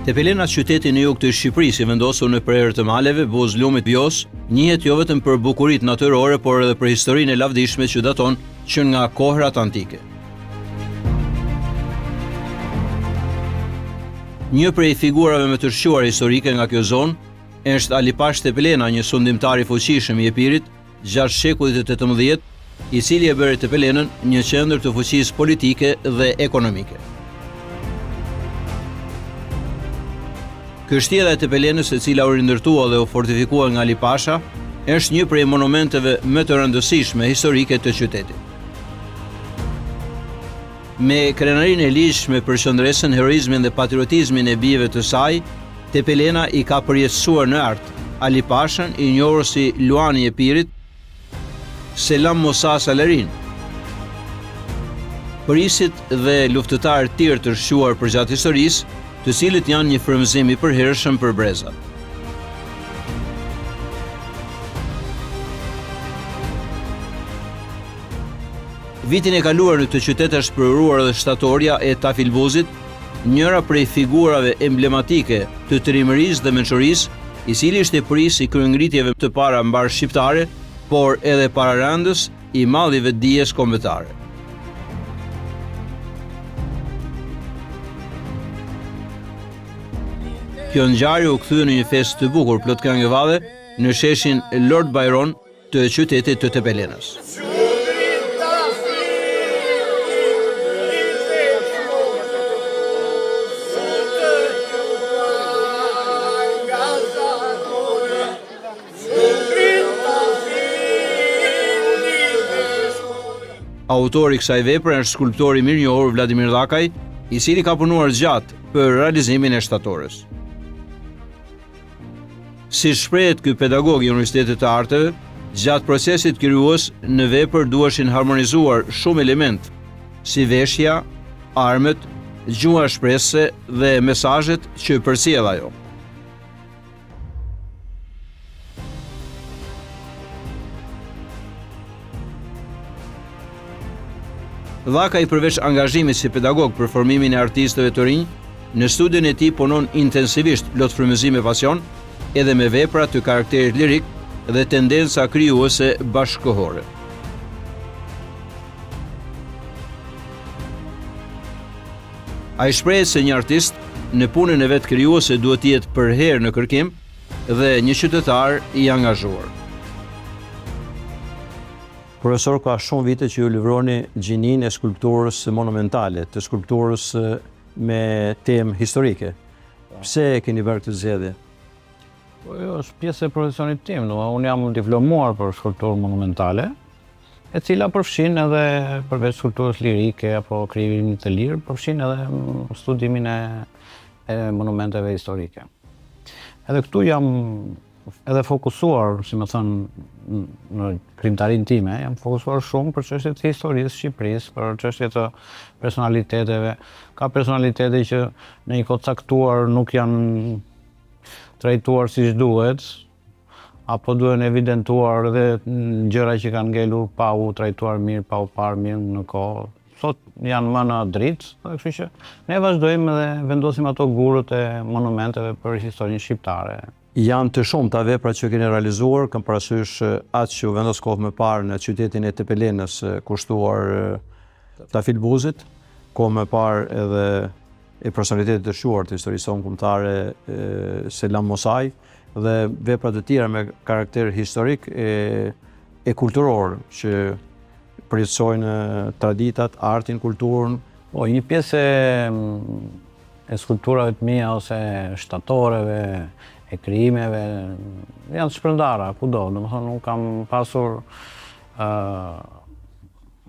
Tepelena, qyteti në jug të Shqipërisë, i vendosur në prerë të maleve, buz lumit Vjos, njihet jo vetëm për bukuritë natyrore, por edhe për historinë e lavdishme që daton që nga kohrat antike. Një prej figurave më të shquar historike nga kjo zonë është Alipash Tepelena, një sundimtar i fuqishëm i Epirit gjatë shekullit të 18, i cili e bëri Tepelenën një qendër të fuqisë politike dhe ekonomike. Kështjela e Tepelenës, e cila u rindërtua dhe u fortifikua nga Alipasha, është një prej monumenteve më të rëndësishme historike të qytetit. Me krenarinë e ligjshme për qëndresën, heroizmin dhe patriotizmin e bijve të saj, Tepelena i ka përjetësuar në art Alipashën, i njohur si Luani i Epirit, Selam Musa Salerin, prisit dhe luftëtarë tjerë të shquar përgjatë historisë, të cilët janë një frymëzim i përhershëm për brezat. Vitin e kaluar në këtë qytet është përëruar dhe shtatorja e Tafilbuzit, njëra prej figurave emblematike të trimërisë dhe mençurisë, i cili ishte pris i kryengritjeve të para mbar shqiptare, por edhe pararandës i mallive dijes kombëtare. Kjo ngjarje u kthye në një festë të bukur plot këngëvallë në sheshin Lord Byron të qytetit të Tepelenës. Autori i kësaj vepre është skulptori mirënjohur Vladimir Dhakaj, i cili ka punuar gjatë për realizimin e shtatorës. Si shprehet ky pedagog i Universitetit të Arteve, gjatë procesit krijues në vepër duheshin harmonizuar shumë element, si veshja, armët, gjua shpresëse dhe mesazhet që përcjell ajo. Dhakaj, përveç angazhimit si pedagog për formimin e artistëve të rinj, në studion e tij punon intensivisht plot frymëzim e pasion, edhe me vepra të karakterit lirik dhe tendenca krijuese bashkëkohore. Ai shprehet se një artist në punën e vet krijuese duhet të jetë përherë në kërkim dhe një qytetar i angazhuar. Profesor, ka shumë vite që ju livroni gjininë e skulpturës monumentale, të skulpturës me temë historike. Pse e keni bërë këtë zgjedhje? Po jo, është pjesë e profesionit tim. Unë jam diplomuar për skulpturë monumentale, e cila përfshin edhe përveç skulpturës lirike apo krijimit të lirë, përfshin edhe studimin e monumenteve historike. Edhe këtu jam edhe fokusuar, si më thënë, në krijimtarinë time, jam fokusuar shumë për çështjet e historisë së Shqipërisë, për çështjet e personaliteteve. Ka personalitete që në një kohë caktuar nuk janë trajtuar siç duhet, apo duhen evidentuar dhe gjëra që kanë ngelur pa u trajtuar mirë, pa u parë mirë në kohë. Sot janë më në dritë, kështu që ne vazhdojmë dhe vendosim ato gurët e monumenteve për historinë shqiptare. Janë të shumta vepra që keni realizuar, kam parasysh atë që u vendos kohë më parë në qytetin e Tepelenës, kushtuar Tafilbuzit, kohë më parë edhe e personalitetit të shquar të historisë kombëtare Selam Mosaj, dhe vepra të tjera me karakter historik e kulturor që përjetësojnë traditat, artin, kulturën. Një pjesë e skulpturave të mia ose shtatoreve, e krijimeve janë shpërndara kudo. Domethënë unë kam pasur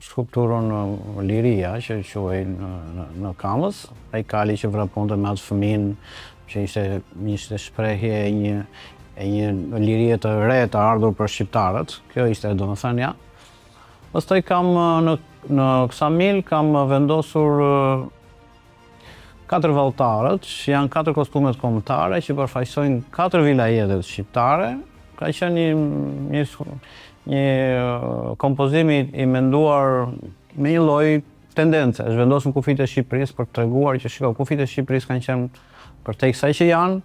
skulpturën Liria që quhej në Kamës, ai kali që vraponte me atë fëmin që ishte shprehje e një lirie të re të ardhur për shqiptarët. Kjo ishte domethënë ja. Pastaj kam në Ksamil kam vendosur 4 valltarët, që janë 4 kostumet kombëtare që përfaqësojnë 4 vilajetet shqiptare. Ka qenë një kompozim i menduar me një lloj tendence. Është vendosur kufit e Shqipërisë për të treguar që shiko, kufit e Shqipërisë kanë qenë për te kësaj që janë,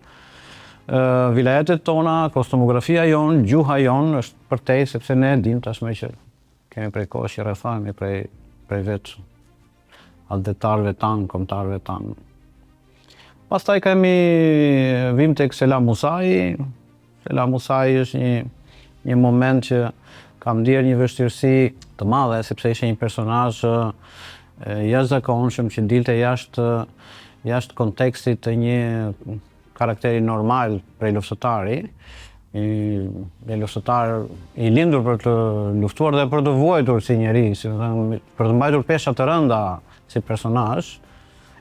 vilajetet tona, kostumografia jonë, gjuha jonë është për te, sepse ne dim tashmë që kemi prej kohësh që rrethojmë prej vetë adhetarëve tanë, kombëtarëve tanë. Pastaj vim tek Selam Musai. Selam Musai është një moment që kam ndier një vështirësi të madhe, sepse ishte një personazh jashtëzakonshëm që dilte jashtë kontekstit të një karakteri normal prej luftëtari, një luftëtar i lindur për të luftuar dhe për të vuajtur si njeri, për të mbajtur pesha të rënda si personazh,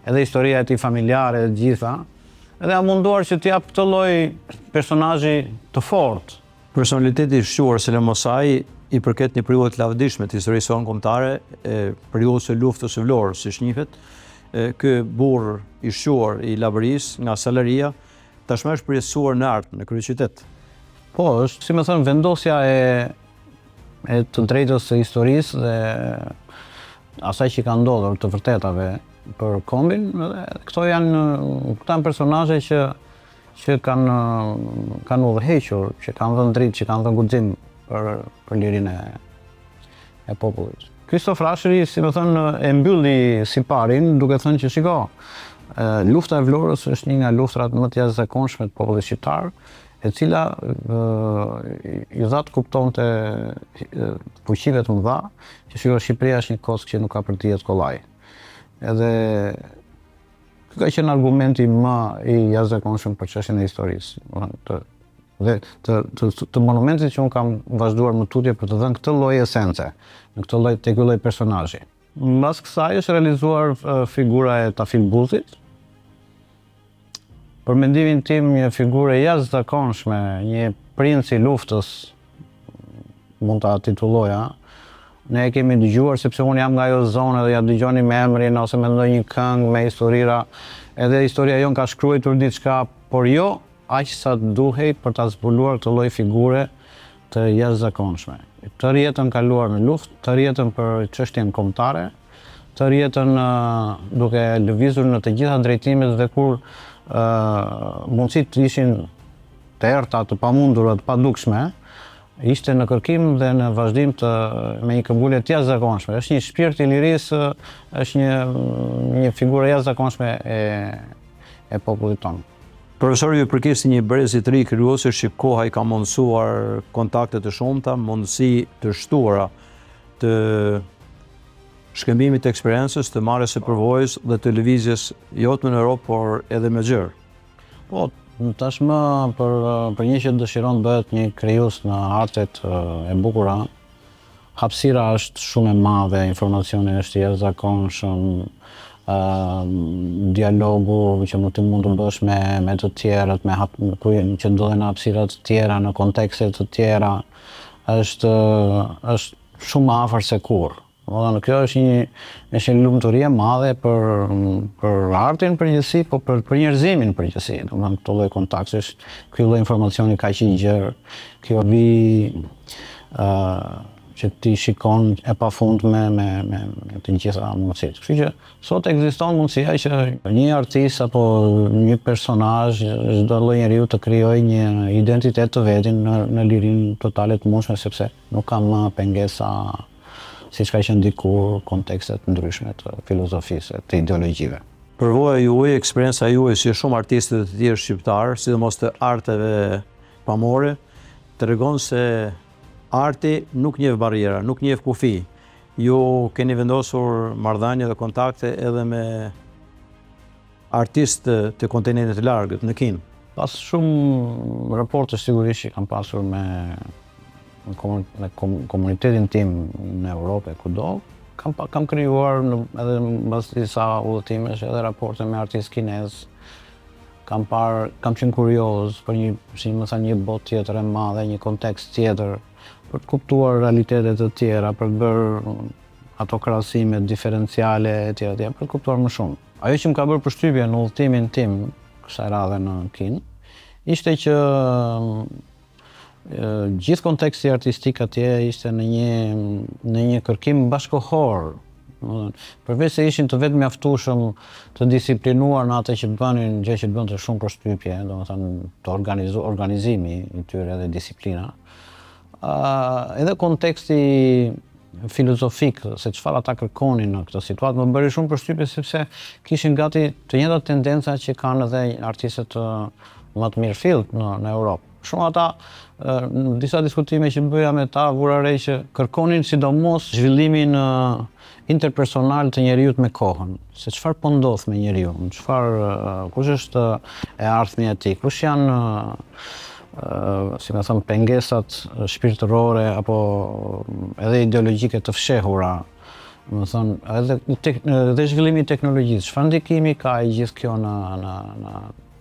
edhe historia e tij familjare dhe gjitha, edhe a munduar që t'jap këtë lloj personazhi të fortë. Personaliteti i shquar Selam Musai i përket një periudhe të lavdishme të historisë sonë kombëtare, periudhës së luftës së Vlorës, siç njihet. Ky burr i shquar i Llabërisë nga Salaria tashmë është përjetësuar në Art, në kryeqytet. Po, është, si më thënë, vendosja e të drejtës së historisë dhe asaj që ka ndodhur të vërtetave për kombin, dhe këto janë personazhe që kanë udhëhequr, që kanë dhënë dritë, që kanë dhënë guxim për lirinë e popullit. Kristof Rashëri, si më thënë, e mbylli siparin duke thënë që shiko, lufta e Vlorës është një nga luftrat më të jashtëzakonshme të popullit shqiptar, e cila i dha të kuptonte fuqive të mëdha, që shiko Shqipëria është një kockë që nuk ka për të jetë kollaj. Edhe ky ka qenë argumenti më i jashtëzakonshëm për çështjen e historisë. Dhe të monumentit që unë kam vazhduar më tutje për të dhënë këtë lloj esence, në këtë lloj tek ky lloj personazhi. Mbas kësaj është realizuar figura e Tafil Buzit. Për mendimin tim, një figurë jashtëzakonshme, një princ i luftës, mund ta titulloja. Ne e kemi dëgjuar sepse unë jam nga ajo zonë dhe ja dëgjoni me emrin ose me ndonjë këngë, me historira, edhe historia jon ka shkruar diçka, por jo aq sa duhej për ta zbuluar këtë lloj figure të jashtëzakonshme. Të rjetën kaluar në luftë, të rjetën për çështjen kombëtare, të rjetën duke lëvizur në të gjitha drejtimet dhe kur mundësit ishin të errta, të pamundura, të padukshme, ishte në kërkim dhe në vazhdim me një këmbgulje të jashtëzakonshme. Është një shpirt i lirisë, është një figurë jashtëzakonshme e popullit tonë. Profesor, ju përkisni një brezi të ri krijuesish që koha i ka mundësuar kontakte të shumta, mundësi të shtuara të shkëmbimit të eksperiencës, të marrjes së përvojës dhe të lëvizjes jo vetëm në Europë, por edhe me gjerë. Po, tashmë për një që dëshiron të bëhet një krijues në artet e bukura, hapësira është shumë e madhe, informacioni është i jashtëzakonshëm, dialogu që mund të bësh me të tjerët, që ndodhen hapësira të tjera në kontekste të tjera, është shumë afër se kurrë. Kjo është një lumturi e madhe për artin përgjithësi, po për njerëzimin përgjithësi. Këto lloj kontaktesh, ky lloj informacioni kaq i gjerë, kjo vi që ti shikon e pafundme me të gjitha mundësitë. Kështu që sot ekziston mundësia që një artist apo një personazh, çdo lloj njeriu të krijojë një identitet të vetin në lirinë totale të mundshme, sepse nuk ka më pengesa siç ka qenë dikur kontekstet ndryshme të filozofisë, të ideologjive. Përvoja juaj, eksperienca juaj si shumë artistë të tjerë shqiptarë, sidomos të arteve pamore, tregon se arti nuk njeh barriera, nuk njeh kufi. Ju keni vendosur marrëdhënie dhe kontakte edhe me artistë të kontinentit të largët, në Kinë. Pas shumë raportesh sigurisht që kam pasur me komunitetin tim në Europë e kudo, kam krijuar edhe mbas disa udhëtimesh edhe raporte me artistë kinezë. Kam qenë kurioz për një botë tjetër e madhe, një kontekst tjetër, për të kuptuar realitetet të tjera, për të bërë ato krahasime diferenciale e tjera, për të kuptuar më shumë. Ajo që më ka bërë përshtypje në udhëtimin tim kësaj radhe në Kinë, ishte që gjithë konteksti artistik atje ishte në një kërkim bashkëkohor Përveç se ishin të vetë mjaftueshëm të disiplinuar në atë që bënin, gjë që bënte shumë përshtypje, domethënë të organizimi i tyre dhe disiplina. Edhe konteksti filozofik, se çfarë ata kërkonin në këtë situatë, më bëri shumë përshtypje sepse kishin gati të njëjtat tendenca që kanë edhe artistët më të mirëfillt në Europë. Shumë ata, në disa diskutime që bëja me ta, vura re që kërkonin sidomos zhvillimin interpersonal të njeriut me kohën, se çfarë po ndodh me njeriu, kush është e ardhmja e tij, kush janë si më thënë pengesat shpirtërore apo edhe ideologjike të fshehura, më thënë edhe zhvillimi i teknologjisë, çfarë ndikimi ka i gjithë kjo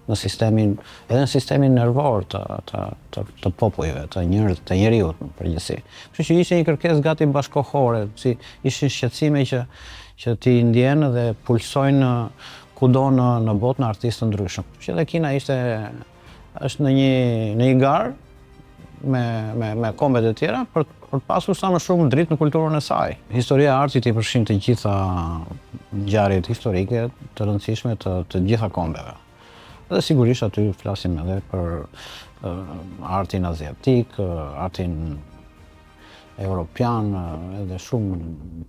në sistemin, edhe në sistemin nervor të popujve, të njeriut në përgjithësi. Kështu që ishte një kërkesë gati bashkohore, si ishin shqetësime që ti ndjenë dhe pulsojnë kudo në botë në artistë të ndryshëm. Që edhe Kina është në një garë me kombet e tjera për pasur sa më shumë dritë në kulturën e saj. Historia e artit i përfshin të gjitha ngjarjet historike të rëndësishme të gjitha kombeve. Dhe sigurisht aty flasim edhe për artin aziatik, artin europian, edhe shumë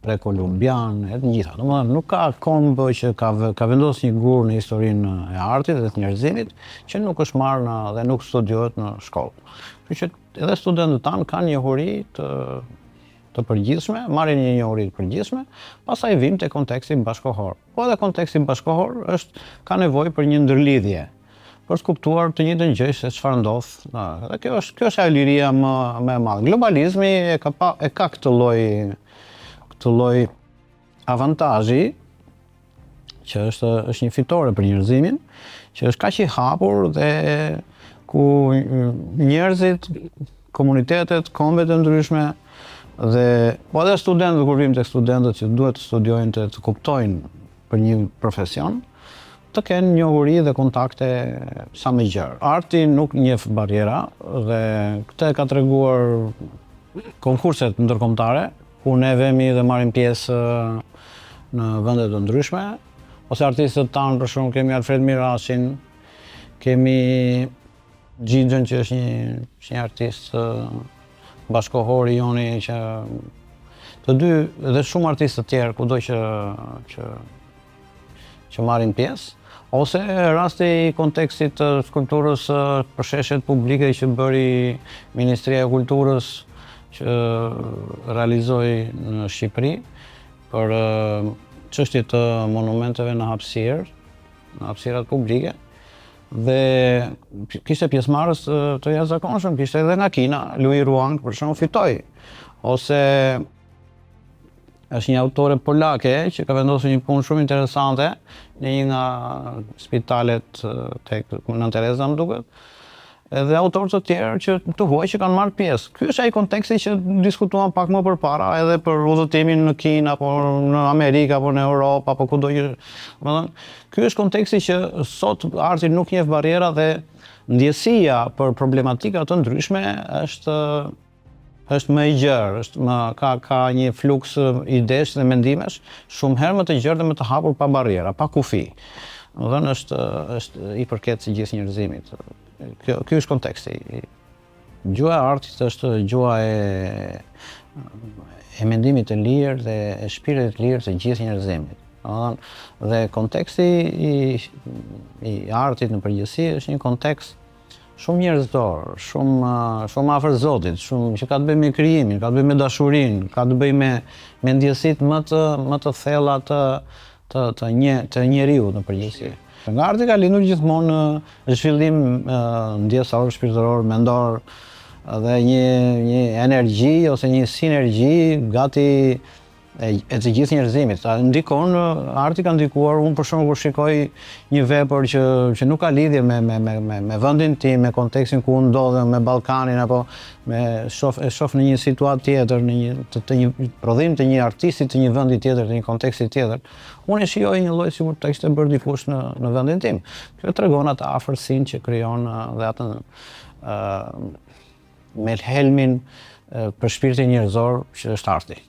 prekolumbian, edhe gjitha. Domethënë nuk ka kombë që ka vendosur një gur në historinë e artit dhe të njerëzimit që nuk është marrë dhe nuk studiohet në shkollë. Kështu që edhe studentët tanë kanë njohuri të përgjithshme, marrin një njohuri të përgjithshme, pastaj vijmë te konteksti bashkohor. Po edhe konteksti bashkohor ka nevojë për një ndërlidhje, për të kuptuar të njëjtën gjë se çfarë ndodh. Dhe kjo është ajo liria më e madhe. Globalizmi e ka këtë lloj avantazhi që është një fitore për njerëzimin, që është kaq i hapur dhe ku njerëzit, komunitetet, kombet e ndryshme dhe po edhe studentët, kur vim tek studentët që duhet të studiojnë të kuptojnë për një profesion, të kenë njohuri dhe kontakte sa më gjerë. Arti nuk njeh barriera dhe këtë ka treguar konkurset ndërkombëtare, ku ne vemi dhe marrim pjesë në vende të ndryshme, ose artistët tanë, për shembull, kemi Alfred Mirashin, kemi Xhinxhën që është një artist bashkohor i joni që të dy dhe shumë artistë të tjerë kudo që marrin pjesë, ose rasti i kontekstit të skulpturës për sheshet publike që bëri Ministria e Kulturës që realizoi në Shqipëri për çështje të monumenteve në hapësirat publike. Dhe kishte pjesëmarrës të jashtëzakonshëm, kishte edhe nga Kina, Louis Ruang për shembull fitoi. Ose është një autore polake që ka vendosur një punë shumë interesante në një nga spitalet tek Nën Tereza, më duket. Edhe autorë të tjerë që të huaj që kanë marrë pjesë. Ky është ai konteksti që diskutuam pak më përpara edhe për udhëtimin në Kinë apo në Amerikë apo në Europë apo kudo që, domethënë, ky është konteksti që sot arti nuk njeh barriera dhe ndjesia për problematika të ndryshme është më i gjerë, ka një fluks idesh dhe mendimesh shumë herë më të gjerë dhe më të hapur pa barriera, pa kufi. Domethënë është i përket të gjithë njerëzimit. Ky është konteksti. Gjua e artit është gjua e mendimit të lirë dhe e shpirtit të lirë të gjithë njerëzimit. Dhe konteksti i artit në përgjithësi është një kontekst shumë njerëzor, shumë afër Zotit, shumë që ka të bëjë me krijimin, ka të bëjë me dashurinë, ka të bëjë me ndjesitë më të thella të njeriu në përgjithësi. Nga arti ka lindur gjithmonë zhvillim ndjesor, shpirtëror, mendor dhe një energji ose një sinergji gati e të gjithë njerëzimit. Arti ka ndikuar, unë për shembull kur shikoj një vepër që nuk ka lidhje me vendin tim, me kontekstin ku unë ndodhem, me Ballkanin apo shoh në një situatë tjetër, në një prodhim të një artisti të një vendi tjetër, të një konteksti tjetër, unë e shijoj një lloj sikur ta kishte bërë dikush në vendin tim. Kjo tregon atë afërsinë që krijon dhe atë me helmin për shpirtin njerëzor që është arti.